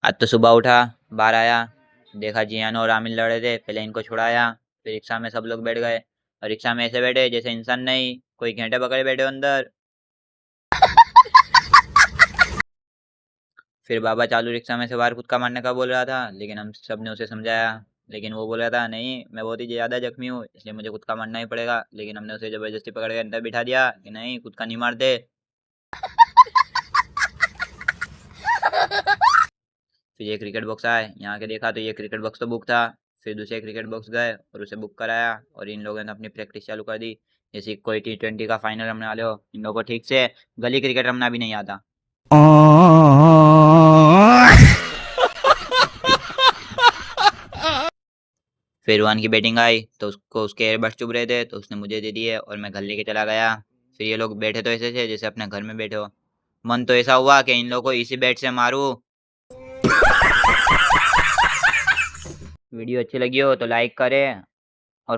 आज तो सुबह उठा, बाहर आया, देखा जियान और आमिर लड़े थे। पहले इनको छुड़ाया, फिर रिक्शा में सब लोग बैठ गए और रिक्शा में ऐसे बैठे जैसे इंसान नहीं, कोई घेंटे पकड़े बैठे हो अंदर। फिर बाबा चालू रिक्शा में से बाहर कूदका मारने का बोल रहा था, लेकिन हम सब ने उसे समझाया, लेकिन वो बोल रहा था नहीं मैं बहुत ही ज़्यादा जख्मी हूँ इसलिए मुझे कूदका मारना ही पड़ेगा। लेकिन हमने उसे ज़बरदस्ती पकड़ के अंदर बिठा दिया कि नहीं कूदका नहीं मारते। फिर ये क्रिकेट बॉक्स आए, यहाँ के देखा तो ये क्रिकेट बॉक्स तो बुक था। फिर दूसरे क्रिकेट बॉक्स गए और उसे बुक कराया और इन लोगों ने अपनी प्रैक्टिस चालू कर दी। जैसे कोई T20 का फाइनल रमने वाले हो, इन लोगों को ठीक से गली क्रिकेट रमना भी नहीं आता। फिर वन की बैटिंग आई तो उसको उसके एयरबड्स चुभ रहे थे तो उसने मुझे दे दिए और मैं घर लेके चला गया। फिर ये लोग बैठे तो ऐसे थे जैसे अपने घर में बैठे हो। मन तो ऐसा हुआ कि इन लोगों को इसी बैट से मारूं। वीडियो अच्छी लगी हो तो लाइक करें और